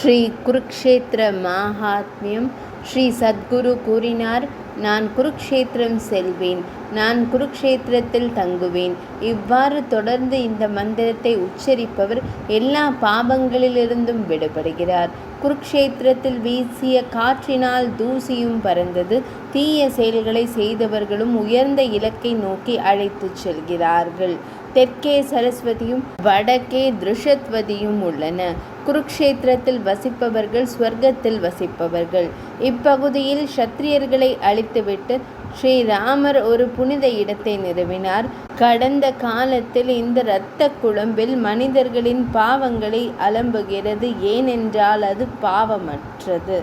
ஸ்ரீ குருக்ஷேத்திர மாஹாத்மியம். ஸ்ரீ சத்குரு கூறினார், நான் குருக்ஷேத்திரம் செல்வேன், நான் குருக்ஷேத்திரத்தில் தங்குவேன். இவ்வாறு தொடர்ந்து இந்த மந்திரத்தை உச்சரிப்பவர் எல்லா பாபங்களிலிருந்தும் விடுபடுகிறார். குருக்ஷேத்திரத்தில் வீசிய காற்றினால் தூசியும் பறந்தது. தீய செயல்களை செய்தவர்களும் உயர்ந்த இலக்கை நோக்கி அழைத்துச் செல்கிறார்கள். தெற்கே சரஸ்வதியும் வடக்கே திருஷத்வதியும் உள்ளன. குருக்ஷேத்திரத்தில் வசிப்பவர்கள் ஸ்வர்க்கத்தில் வசிப்பவர்கள். இப்பகுதியில் சத்திரியர்களை அழித்துவிட்டு ஸ்ரீராமர் ஒரு புனித இடத்தை நிறுவினார். கடந்த காலத்தில் இந்த இரத்த குழம்பில் மனிதர்களின் பாவங்களை அலம்புகிறது, ஏனென்றால் அது பாவமற்றது.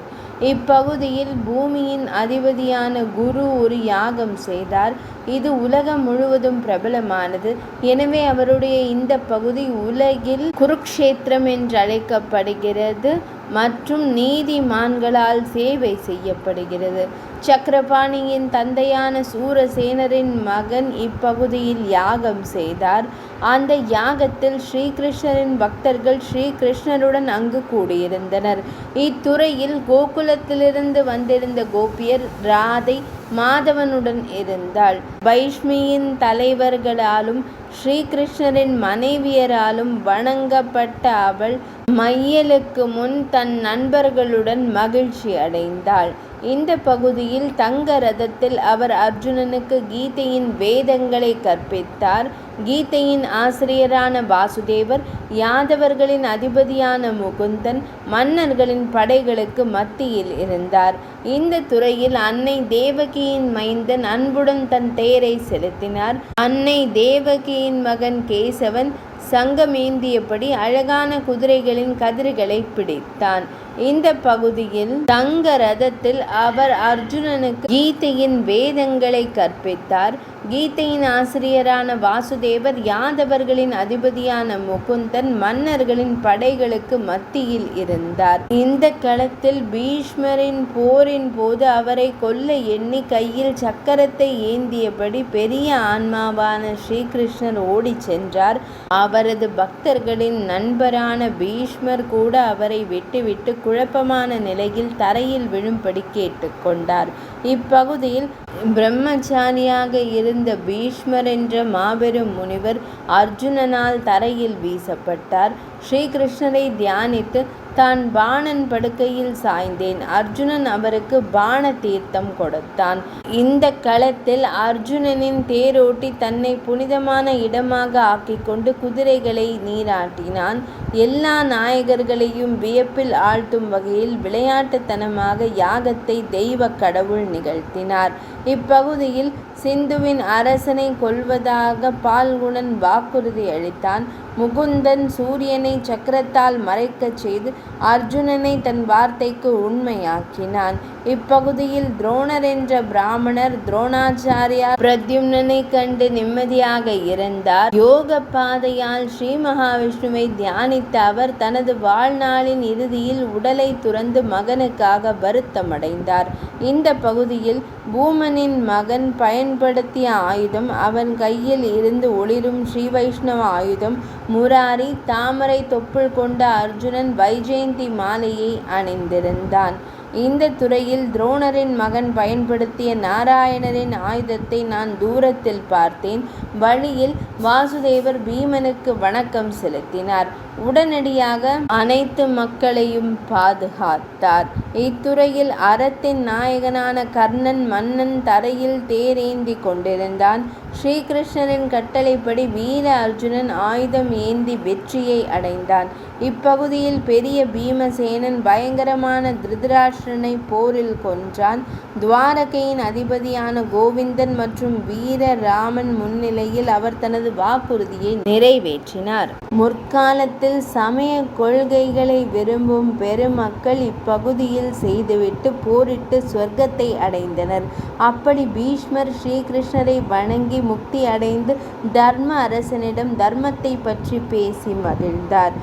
இப்பகுதியில் பூமியின் அதிபதியான குரு ஒரு யாகம் செய்தார். இது உலகம் முழுவதும் பிரபலமானது. எனவே அவருடைய இந்த பகுதி உலகில் குருக்ஷேத்திரம் என்று அழைக்கப்படுகிறது மற்றும் நீதிமான்களால் சேவை செய்யப்படுகிறது. சக்கரபாணியின் தந்தையான சூரசேனரின் மகன் இப்பகுதியில் யாகம் செய்தார். அந்த யாகத்தில் ஸ்ரீகிருஷ்ணரின் பக்தர்கள் ஸ்ரீகிருஷ்ணருடன் அங்கு கூடியிருந்தனர். இத்துறையில் கோகுலத்திலிருந்து வந்திருந்த கோபியர் ராதை மாதவனுடன் இருந்தாள். வைஷ்மியின் தலைவர்களாலும் ஸ்ரீகிருஷ்ணரின் மனைவியராலும் வணங்கப்பட்ட அவள் மையலுக்கு முன் தன் நண்பர்களுடன் மகிழ்ச்சி அடைந்தாள். இந்த பகுதியில் தங்க ரதத்தில் அவர் அர்ஜுனனுக்கு கீதையின் வேதங்களை கற்பித்தார். கீதையின் ஆசிரியரான வாசுதேவர், யாதவர்களின் அதிபதியான முகுந்தன் மன்னர்களின் படைகளுக்கு மத்தியில் இருந்தார். இந்த துறையில் அன்னை தேவகியின் மைந்தன் அன்புடன் தன் தேரை செலுத்தினார். அன்னை தேவகியின் மகன் கேசவன் சங்கமேந்தியபடி அழகான குதிரைகளின் கதிர்களை பிடித்தான். இந்த பகுதியில் தங்க ரதத்தில் அவர் அர்ஜுனனுக்கு கீதையின் வேதங்களை கற்பித்தார். கீதையின் ஆசிரியரான வாசுதேவர், யாதவர்களின் அதிபதியான முகுந்தன் மன்னர்களின் படைகளுக்கு மத்தியில் இருந்தார். இந்த களத்தில் பீஷ்மரின் போரின் போது அவரை கொல்ல எண்ணி கையில் சக்கரத்தை ஏந்தியபடி பெரிய ஆன்மாவான ஸ்ரீகிருஷ்ணர் ஓடிச் சென்றார். அவரது பக்தர்களின் நண்பரான பீஷ்மர் கூட அவரை விட்டுவிட்டு குழப்பமான நிலையில் தரையில் விழும்படி கேட்டுக்கொண்டார். இப்பகுதியில் பிரம்மச்சாரியாக இருந்த பீஷ்மர் என்ற மாபெரும் முனிவர் அர்ஜுனனால் தரையில் வீசப்பட்டார். ஸ்ரீகிருஷ்ணரை தியானித்து தான் பாணன் படுக்கையில் சாய்ந்தேன். அர்ஜுனன் அவருக்கு பாண தீர்த்தம் கொடுத்தான். இந்த களத்தில் அர்ஜுனனின் தேரோட்டி தன்னை புனிதமான இடமாக ஆக்கிக்கொண்டு குதிரைகளை நீராட்டினான். எல்லா நாயகர்களையும் வியப்பில் ஆழ்த்தும் வகையில் விளையாட்டுத்தனமாக யாகத்தை தெய்வ கடவுள் நிகழ்த்தினார். இப்பகுதியில் சிந்துவின் அரசனை கொல்வதாக பால்குணன் வாக்குறுதி அளித்தான். முகுந்தன் சூரியனை சக்கரத்தால் மறைக்கச் செய்து அர்ஜுனனை தன் வார்த்தைக்கு உண்மையாக்கினான். இப்பகுதியில் துரோணர் என்ற பிராமணர் துரோணாச்சாரியா பிரத்யும்னனை கண்டு நிம்மதியாக இருந்தார். யோக பாதையால் ஸ்ரீ மகாவிஷ்ணுவை தியானித்த அவர் தனது வாழ்நாளின் இறுதியில் உடலை துறந்து மகனுக்காக வருத்தமடைந்தார். இந்த பகுதியில் பூமனின் மகன் பயன்படுத்திய ஆயுதம், அவன் கையில் இருந்து ஒளிரும் ஸ்ரீ வைஷ்ணவ ஆயுதம் முராரி. தாமரை தொப்புள் கொண்ட அர்ஜுனன் வைஜெயந்தி மாலையை அணிந்திருந்தான். இந்த துறையில் துரோணரின் மகன் பயன்படுத்திய நாராயணரின் ஆயுதத்தை நான் தூரத்தில் பார்த்தேன். வழியில் வாசுதேவர் பீமனுக்கு வணக்கம் செலுத்தினார். உடனடியாக அனைத்து மக்களையும் பாதுகாத்தார். இத்துறையில் அறத்தின் நாயகனான கர்ணன் மன்னன் தரையில் தேரேந்தி கொண்டிருந்தான். ஸ்ரீகிருஷ்ணரின் கட்டளைப்படி வீர அர்ஜுனன் ஆயுதம் ஏந்தி வெற்றியை அடைந்தான். இப்பகுதியில் பெரிய பீமசேனன் பயங்கரமான திருதராஷ்டிரனை போரில் கொன்றான். துவாரகையின் அதிபதியான கோவிந்தன் மற்றும் வீர ராமன் முன்னிலையில் அவர் தனது வாக்குறுதியை நிறைவேற்றினார். முற்காலத்தில் சமய கொள்கைகளை விரும்பும் பெருமக்கள் இப்பகுதியில் செய்துவிட்டு போரிட்டு சொர்க்கத்தை அடைந்தனர். அப்படி பீஷ்மர் ஸ்ரீகிருஷ்ணரை வணங்கி முக்தி அடைந்து தர்ம அரசனிடம் தர்மத்தை பற்றி பேசி மகிழ்ந்தார்.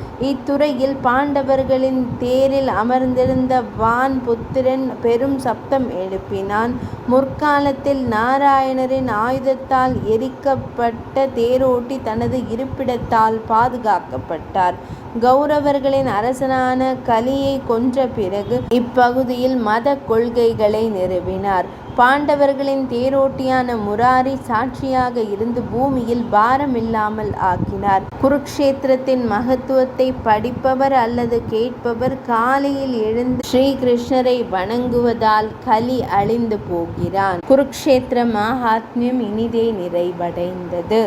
இத்துறையில் பாண்டவர்களின் தேரில் அமர்ந்திருந்த வான் புத்திரன் பெரும் சப்தம் எழுப்பினான். முற்காலத்தில் நாராயணரின் ஆயுதத்தால் எரிக்கப்பட்ட தேரோட்டி தனது இருப்பிடத்தால் பாதுகாக்கப்பட்டார். கௌரவர்களின் அரசனான கலியை கொன்ற பிறகு இப்பகுதியில் மத கொள்கைகளை நிறுவினார். பாண்டவர்களின் தேரோட்டியான முராரி சாட்சியாக இருந்து பூமியில் பாரமில்லாமல் ஆக்கினார். குருக்ஷேத்திரத்தின் மகத்துவத்தை படிப்பவர் அல்லது கேட்பவர் காலையில் எழுந்து ஸ்ரீகிருஷ்ணரை வணங்குவதால் கலி அழிந்து போகிறான். குருக்ஷேத்திர மகாத்மியம் இனிதே நிறைவடைந்தது.